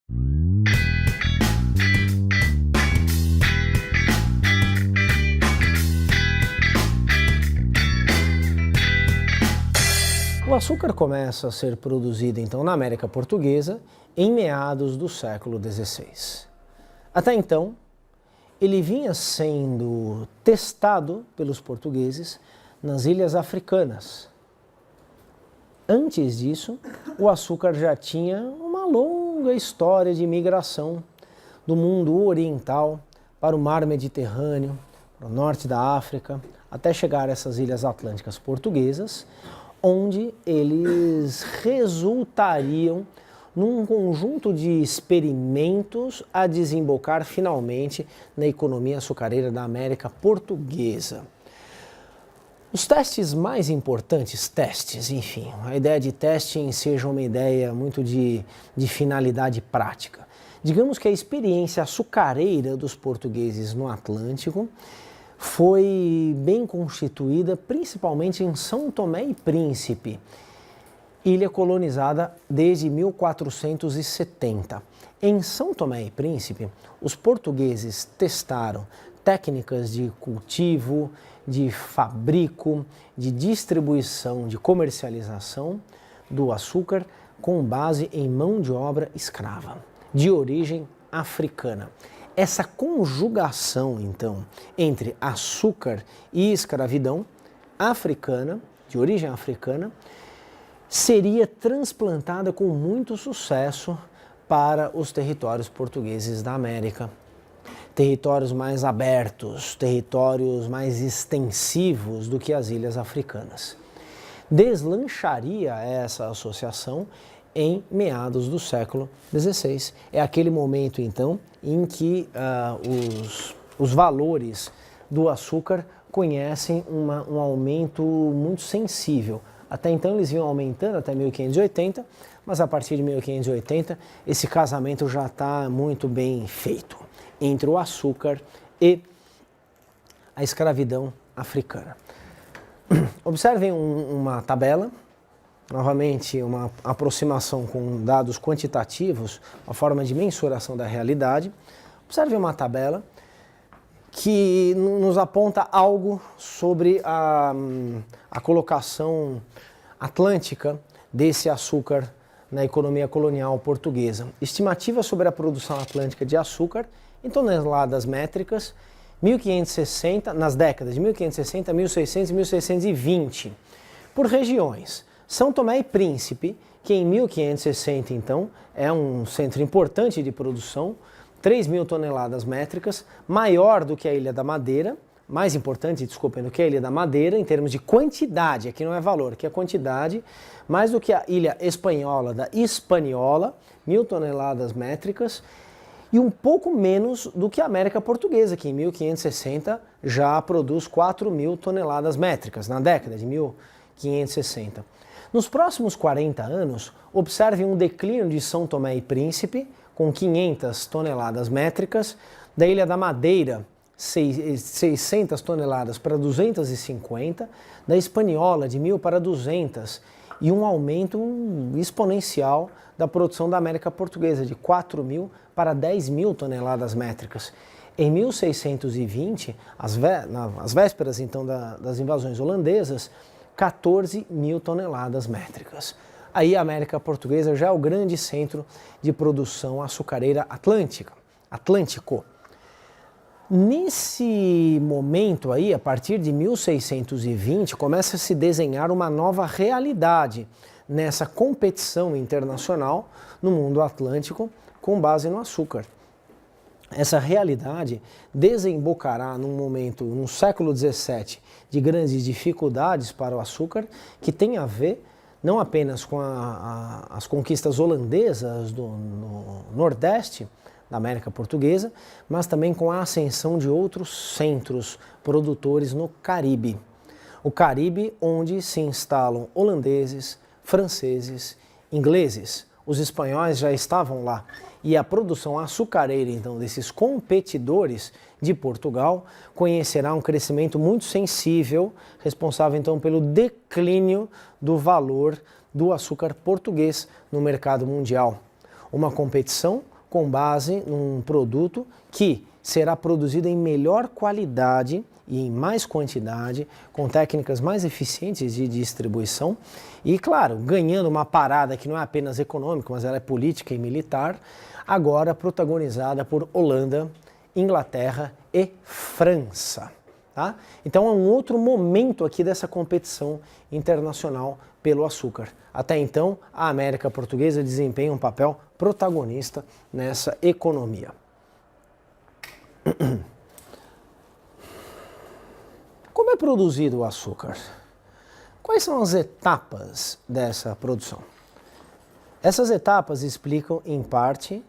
O açúcar começa a ser produzido então na América Portuguesa em meados do século XVI. Até então, ele vinha sendo testado pelos portugueses nas ilhas africanas. Antes disso, o açúcar já tinha uma longa história de migração do mundo oriental para o mar Mediterrâneo, para o norte da África, até chegar a essas ilhas atlânticas portuguesas, onde eles resultariam num conjunto de experimentos a desembocar finalmente na economia açucareira da América Portuguesa. Os testes mais importantes, enfim, a ideia de teste em si seja uma ideia muito de finalidade prática. Digamos que a experiência açucareira dos portugueses no Atlântico foi bem constituída principalmente em São Tomé e Príncipe, ilha colonizada desde 1470. Em São Tomé e Príncipe, os portugueses testaram técnicas de cultivo, de fabrico, de distribuição, de comercialização do açúcar com base em mão de obra escrava, de origem africana. Essa conjugação, então, entre açúcar e escravidão africana, de origem africana, seria transplantada com muito sucesso para os territórios portugueses da América. Territórios mais abertos, territórios mais extensivos do que as ilhas africanas. Deslancharia essa associação em meados do século XVI. É aquele momento, então, em que os valores do açúcar conhecem um aumento muito sensível. Até então eles vinham aumentando até 1580, mas a partir de 1580 esse casamento já está muito bem feito entre o açúcar e a escravidão africana. Observem uma tabela, novamente uma aproximação com dados quantitativos, uma forma de mensuração da realidade. Observem uma tabela que nos aponta algo sobre a colocação atlântica desse açúcar na economia colonial portuguesa. Estimativa sobre a produção atlântica de açúcar em toneladas métricas, 1560, nas décadas de 1560, 1600 e 1620, por regiões. São Tomé e Príncipe, que em 1560, então, é um centro importante de produção, 3.000 toneladas métricas, maior do que a Ilha da Madeira, mais importante, desculpem, do que a Ilha da Madeira, em termos de quantidade, aqui não é valor, aqui é quantidade, mais do que a Ilha Espanhola da Hispaniola, 1.000 toneladas métricas, e um pouco menos do que a América Portuguesa, que em 1560 já produz 4.000 toneladas métricas, na década de 1560. Nos próximos 40 anos, observem um declínio de São Tomé e Príncipe, com 500 toneladas métricas, da Ilha da Madeira, 600 toneladas para 250, da Hispaniola, de 1.000 para 200, e um aumento exponencial da produção da América Portuguesa, de 4.000 para 10.000 toneladas métricas. Em 1620, às vésperas então das invasões holandesas, 14.000 toneladas métricas. Aí a América Portuguesa já é o grande centro de produção açucareira atlântico. Nesse momento aí, a partir de 1620, começa a se desenhar uma nova realidade nessa competição internacional no mundo atlântico com base no açúcar. Essa realidade desembocará num século XVII de grandes dificuldades para o açúcar, que tem a ver não apenas com as conquistas holandesas no Nordeste da América Portuguesa, mas também com a ascensão de outros centros produtores no Caribe. O Caribe, onde se instalam holandeses, franceses, ingleses. Os espanhóis já estavam lá. E a produção açucareira, então, desses competidores de Portugal, conhecerá um crescimento muito sensível, responsável, então, pelo declínio do valor do açúcar português no mercado mundial. Uma competição com base num produto que será produzido em melhor qualidade e em mais quantidade, com técnicas mais eficientes de distribuição e, claro, ganhando uma parada que não é apenas econômica, mas ela é política e militar, agora protagonizada por Holanda, Inglaterra e França. Tá? Então é um outro momento aqui dessa competição internacional pelo açúcar. Até então, a América Portuguesa desempenha um papel protagonista nessa economia. Como é produzido o açúcar? Quais são as etapas dessa produção? Essas etapas explicam, em parte,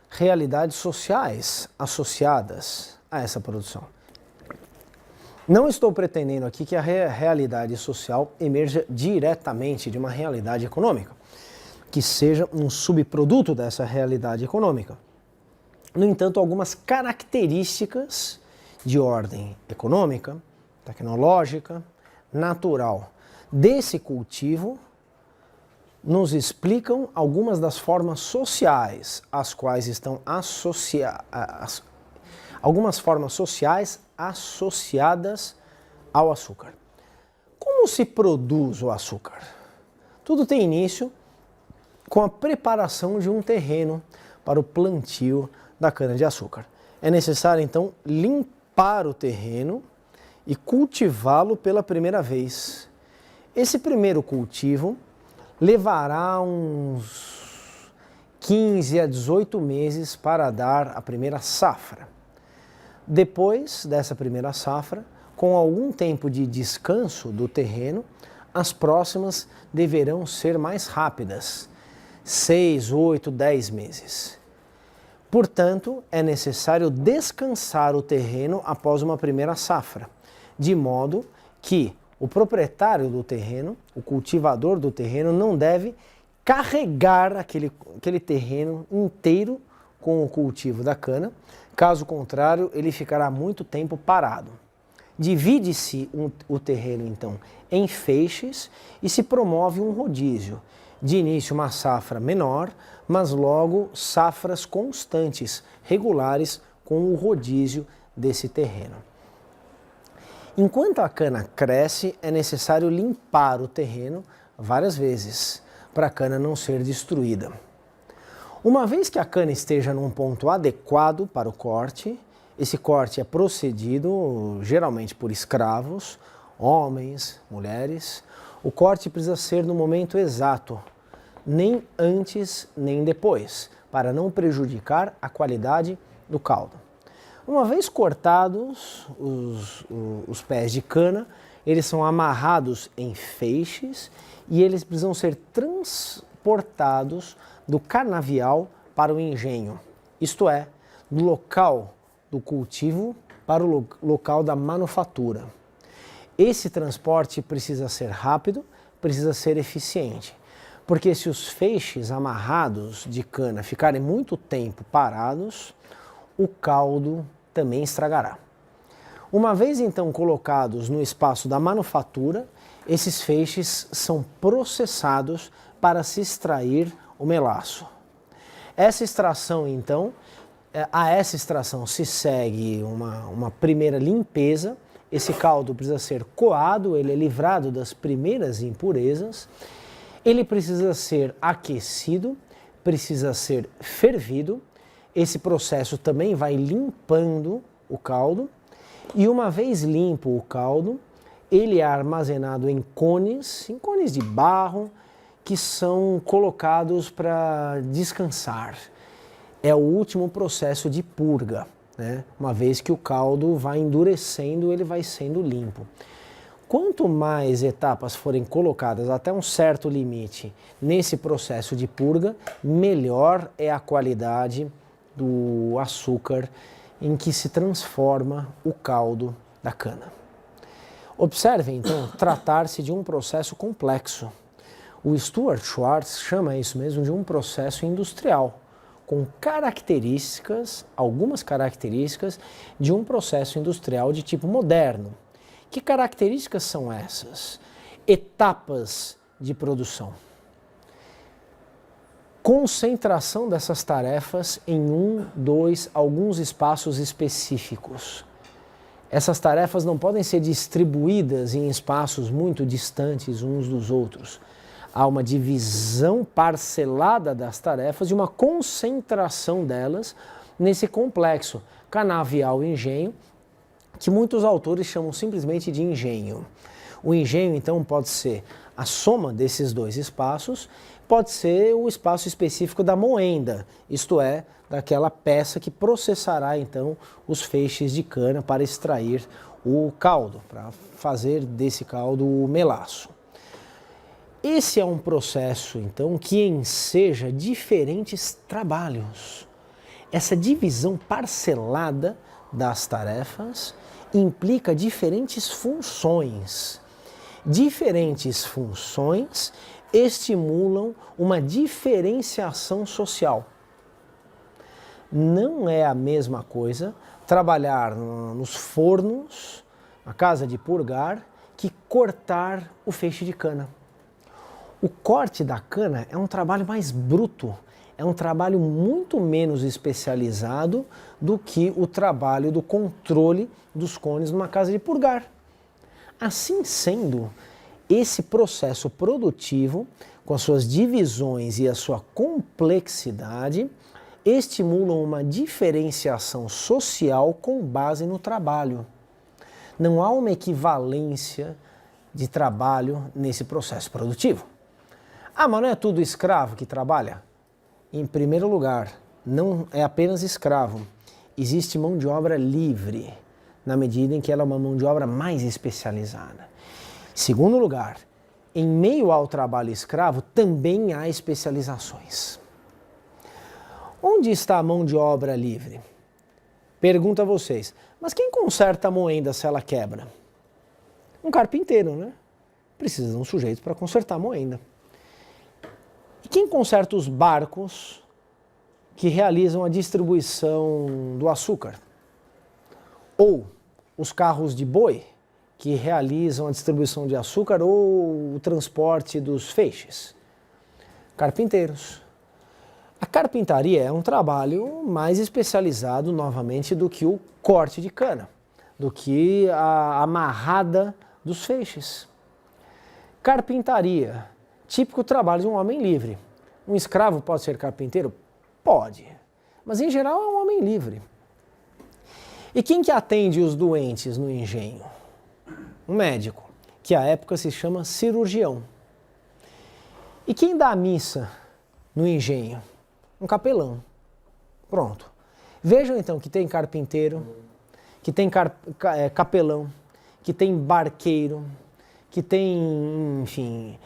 realidades sociais associadas a essa produção. Não estou pretendendo aqui que a realidade social emerja diretamente de uma realidade econômica, que seja um subproduto dessa realidade econômica. No entanto, algumas características de ordem econômica, tecnológica, natural desse cultivo nos explicam algumas das formas sociais às quais estão associadas, algumas formas sociais associadas ao açúcar. Como se produz o açúcar? Tudo tem início com a preparação de um terreno para o plantio da cana-de-açúcar. É necessário, então, limpar o terreno e cultivá-lo pela primeira vez. Esse primeiro cultivo levará uns 15 a 18 meses para dar a primeira safra. Depois dessa primeira safra, com algum tempo de descanso do terreno, as próximas deverão ser mais rápidas, 6, 8, 10 meses. Portanto, é necessário descansar o terreno após uma primeira safra, de modo que o proprietário do terreno, o cultivador do terreno, não deve carregar aquele terreno inteiro com o cultivo da cana, caso contrário, ele ficará muito tempo parado. Divide-se o terreno, então, em feixes e se promove um rodízio. De início, uma safra menor, mas logo safras constantes, regulares, com o rodízio desse terreno. Enquanto a cana cresce, é necessário limpar o terreno várias vezes, para a cana não ser destruída. Uma vez que a cana esteja num ponto adequado para o corte, esse corte é procedido geralmente por escravos, homens, mulheres. O corte precisa ser no momento exato, nem antes nem depois, para não prejudicar a qualidade do caldo. Uma vez cortados os pés de cana, eles são amarrados em feixes e eles precisam ser transportados do canavial para o engenho, isto é, do local do cultivo para o local da manufatura. Esse transporte precisa ser rápido, precisa ser eficiente, porque se os feixes amarrados de cana ficarem muito tempo parados, o caldo também estragará. Uma vez então colocados no espaço da manufatura, esses feixes são processados para se extrair o melaço. Essa extração então, a essa extração se segue uma primeira limpeza. Esse caldo precisa ser coado, ele é livrado das primeiras impurezas, ele precisa ser aquecido, precisa ser fervido. Esse processo também vai limpando o caldo e uma vez limpo o caldo, ele é armazenado em cones de barro, que são colocados para descansar. É o último processo de purga, né? Uma vez que o caldo vai endurecendo, ele vai sendo limpo. Quanto mais etapas forem colocadas até um certo limite nesse processo de purga, melhor é a qualidade do açúcar em que se transforma o caldo da cana. Observe, então, tratar-se de um processo complexo. O Stuart Schwartz chama isso mesmo de um processo industrial, com características, algumas características de um processo industrial de tipo moderno. Que características são essas? Etapas de produção. concentração dessas tarefas em um, dois, alguns espaços específicos. Essas tarefas não podem ser distribuídas em espaços muito distantes uns dos outros. Há uma divisão parcelada das tarefas e uma concentração delas nesse complexo canavial-engenho, que muitos autores chamam simplesmente de engenho. O engenho, então, pode ser a soma desses dois espaços, pode ser o espaço específico da moenda, isto é, daquela peça que processará, então, os feixes de cana para extrair o caldo, para fazer desse caldo o melaço. Esse é um processo, então, que enseja diferentes trabalhos. Essa divisão parcelada das tarefas implica diferentes funções. Diferentes funções estimulam uma diferenciação social. Não é a mesma coisa trabalhar nos fornos, na casa de purgar, que cortar o feixe de cana. O corte da cana é um trabalho mais bruto, é um trabalho muito menos especializado do que o trabalho do controle dos cones numa casa de purgar. Assim sendo, esse processo produtivo, com as suas divisões e a sua complexidade, estimulam uma diferenciação social com base no trabalho. Não há uma equivalência de trabalho nesse processo produtivo. Ah, mas não é tudo escravo que trabalha? Em primeiro lugar, não é apenas escravo. Existe mão de obra livre, na medida em que ela é uma mão de obra mais especializada. Em segundo lugar, em meio ao trabalho escravo também há especializações. Onde está a mão de obra livre? Pergunto a vocês, mas quem conserta a moenda se ela quebra? Um carpinteiro, né? Precisa de um sujeito para consertar a moenda. E quem conserta os barcos que realizam a distribuição do açúcar? Ou os carros de boi que realizam a distribuição de açúcar ou o transporte dos feixes? Carpinteiros. A carpintaria é um trabalho mais especializado, novamente, do que o corte de cana, do que a amarrada dos feixes. Carpintaria, típico trabalho de um homem livre. Um escravo pode ser carpinteiro? Pode, mas em geral é um homem livre. E quem que atende os doentes no engenho? Um médico, que à época se chama cirurgião. E quem dá a missa no engenho? Um capelão. Pronto. Vejam então que tem carpinteiro, que tem capelão, que tem barqueiro, que tem, enfim,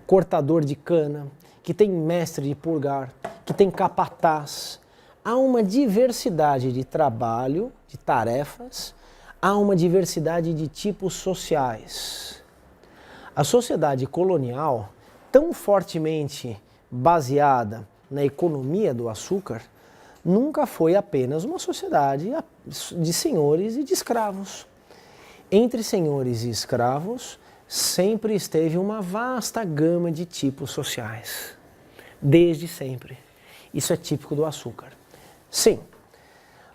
cortador de cana, que tem mestre de purgar, que tem capataz. Há uma diversidade de trabalho, de tarefas, há uma diversidade de tipos sociais. A sociedade colonial, tão fortemente baseada na economia do açúcar, nunca foi apenas uma sociedade de senhores e de escravos. Entre senhores e escravos, sempre esteve uma vasta gama de tipos sociais. Desde sempre. Isso é típico do açúcar. Sim,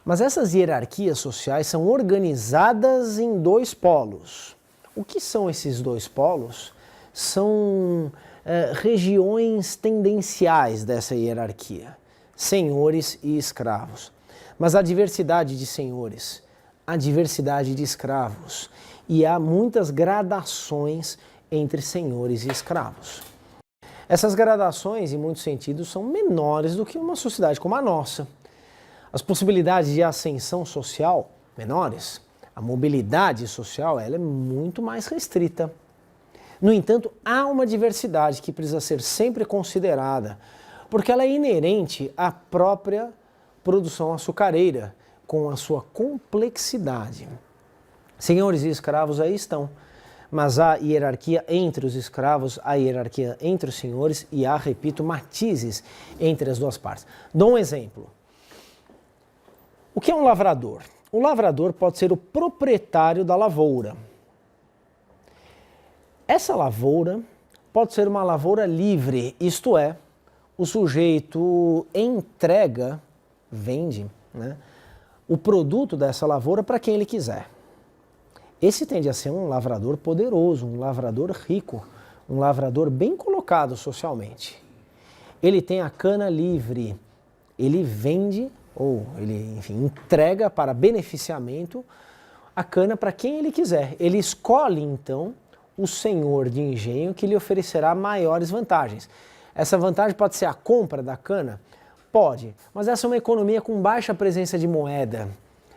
mas essas hierarquias sociais são organizadas em dois polos. O que são esses dois polos? São regiões tendenciais dessa hierarquia, senhores e escravos. Mas há diversidade de senhores, há diversidade de escravos e há muitas gradações entre senhores e escravos. Essas gradações, em muitos sentidos, são menores do que uma sociedade como a nossa. As possibilidades de ascensão social, menores. A mobilidade social, ela é muito mais restrita. No entanto, há uma diversidade que precisa ser sempre considerada, porque ela é inerente à própria produção açucareira, com a sua complexidade. Senhores e escravos aí estão, mas há hierarquia entre os escravos, há hierarquia entre os senhores e há, repito, matizes entre as duas partes. Dou um exemplo. O que é um lavrador? O lavrador pode ser o proprietário da lavoura. Essa lavoura pode ser uma lavoura livre, isto é, o sujeito entrega, vende, né, o produto dessa lavoura para quem ele quiser. Esse tende a ser um lavrador poderoso, um lavrador rico, um lavrador bem colocado socialmente. Ele tem a cana livre, ele vende, ou ele, enfim, entrega para beneficiamento a cana para quem ele quiser. Ele escolhe, então, o senhor de engenho que lhe oferecerá maiores vantagens. Essa vantagem pode ser a compra da cana? Pode, mas essa é uma economia com baixa presença de moeda.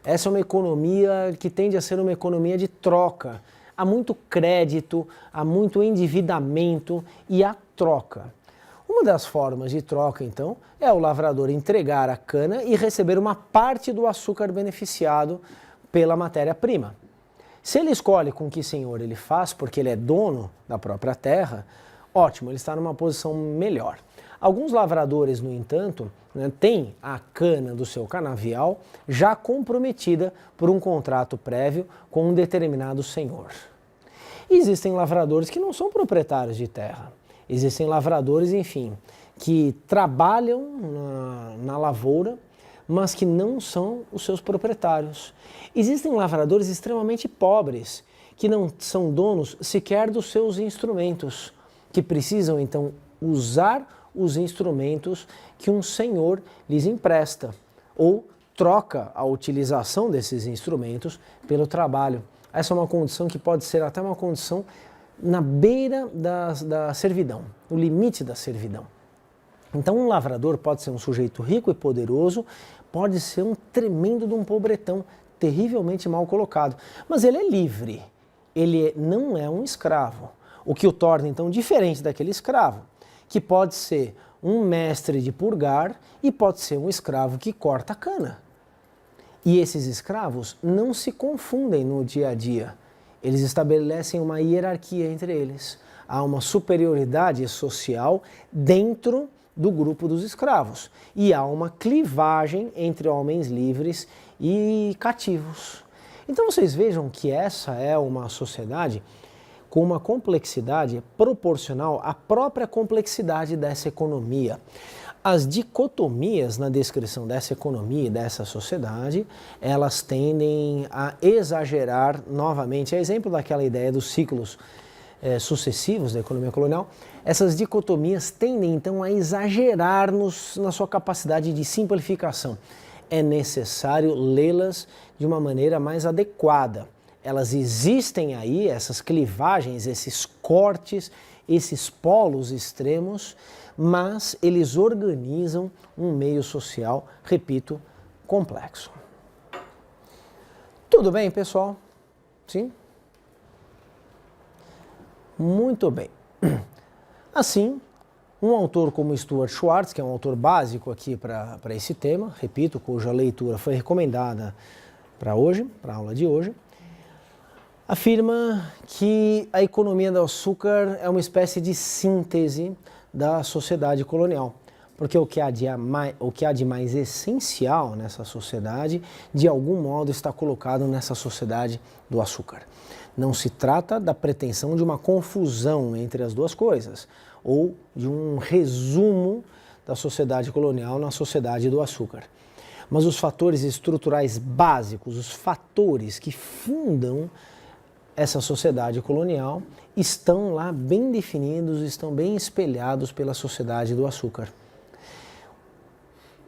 Essa é uma economia que tende a ser uma economia de troca. Há muito crédito, há muito endividamento e há troca. Uma das formas de troca, então, é o lavrador entregar a cana e receber uma parte do açúcar beneficiado pela matéria-prima. Se ele escolhe com que senhor ele faz, porque ele é dono da própria terra, ótimo, ele está numa posição melhor. Alguns lavradores, no entanto, têm a cana do seu canavial já comprometida por um contrato prévio com um determinado senhor. Existem lavradores que não são proprietários de terra. Existem lavradores, enfim, que trabalham na lavoura, mas que não são os seus proprietários. Existem lavradores extremamente pobres, que não são donos sequer dos seus instrumentos, que precisam então usar os instrumentos que um senhor lhes empresta, ou troca a utilização desses instrumentos pelo trabalho. Essa é uma condição que pode ser até uma condição na beira da servidão, o limite da servidão. Então um lavrador pode ser um sujeito rico e poderoso, pode ser um tremendo de um pobretão, terrivelmente mal colocado, mas ele é livre, ele não é um escravo, o que o torna então diferente daquele escravo, que pode ser um mestre de purgar e pode ser um escravo que corta a cana. E esses escravos não se confundem no dia a dia, eles estabelecem uma hierarquia entre eles, há uma superioridade social dentro do grupo dos escravos. E há uma clivagem entre homens livres e cativos. Então vocês vejam que essa é uma sociedade com uma complexidade proporcional à própria complexidade dessa economia. As dicotomias na descrição dessa economia e dessa sociedade, elas tendem a exagerar novamente, a exemplo daquela ideia dos ciclos sucessivos da economia colonial, essas dicotomias tendem então a exagerar na sua capacidade de simplificação. É necessário lê-las de uma maneira mais adequada. Elas existem aí, essas clivagens, esses cortes, esses polos extremos, mas eles organizam um meio social, repito, complexo. Tudo bem, pessoal? Sim? Muito bem. Assim, um autor como Stuart Schwartz, que é um autor básico aqui para esse tema, repito, cuja leitura foi recomendada para hoje, para a aula de hoje, afirma que a economia do açúcar é uma espécie de síntese da sociedade colonial, porque o que há de mais essencial nessa sociedade, de algum modo está colocado nessa sociedade do açúcar. Não se trata da pretensão de uma confusão entre as duas coisas, ou de um resumo da sociedade colonial na sociedade do açúcar. Mas os fatores estruturais básicos, os fatores que fundam essa sociedade colonial, estão lá bem definidos, estão bem espelhados pela sociedade do açúcar.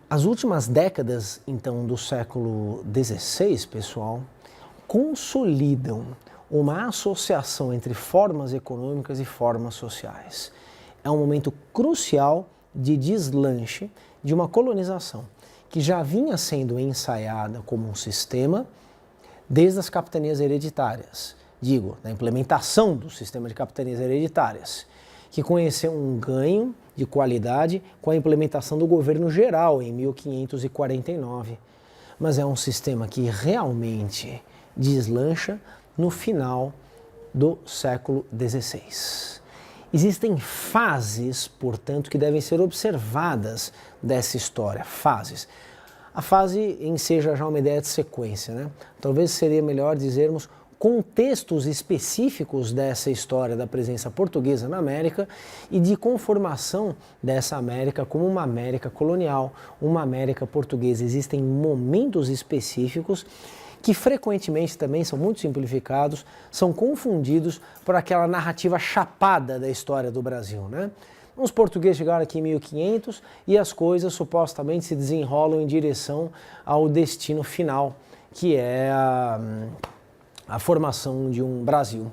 As últimas décadas, então, do século XVI, pessoal, consolidam uma associação entre formas econômicas e formas sociais. É um momento crucial de deslanche de uma colonização que já vinha sendo ensaiada como um sistema desde as capitanias hereditárias. Digo, da implementação do sistema de capitanias hereditárias, que conheceu um ganho de qualidade com a implementação do governo geral em 1549. Mas é um sistema que realmente deslancha no final do século XVI. Existem fases, portanto, que devem ser observadas dessa história, fases. A fase em si já uma ideia de sequência, né? Talvez seria melhor dizermos contextos específicos dessa história da presença portuguesa na América e de conformação dessa América como uma América colonial, uma América portuguesa. Existem momentos específicos que frequentemente também são muito simplificados, são confundidos por aquela narrativa chapada da história do Brasil, né? Os portugueses chegaram aqui em 1500 e as coisas supostamente se desenrolam em direção ao destino final, que é a formação de um Brasil.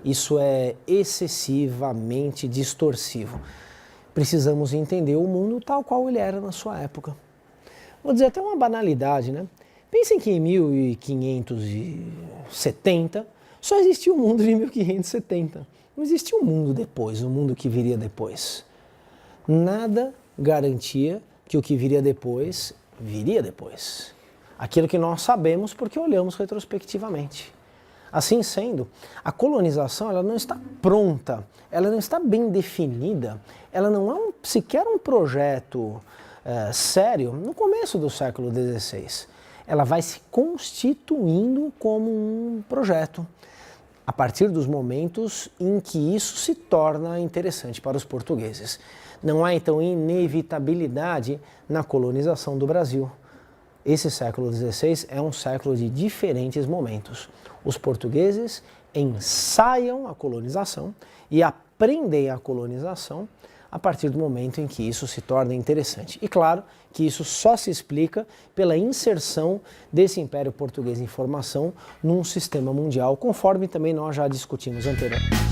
Isso é excessivamente distorsivo. Precisamos entender o mundo tal qual ele era na sua época. Vou dizer até uma banalidade, né? Pensem que em 1570 só existia o mundo de 1570. Não existia um mundo depois, um mundo que viria depois. Nada garantia que o que viria depois. Aquilo que nós sabemos porque olhamos retrospectivamente. Assim sendo, a colonização ela não está pronta, ela não está bem definida, ela não é sequer um projeto sério no começo do século XVI. Ela vai se constituindo como um projeto a partir dos momentos em que isso se torna interessante para os portugueses. Não há então inevitabilidade na colonização do Brasil. Esse século XVI é um século de diferentes momentos. Os portugueses ensaiam a colonização e aprendem a colonização a partir do momento em que isso se torna interessante. E claro que isso só se explica pela inserção desse Império Português em formação num sistema mundial, conforme também nós já discutimos anteriormente.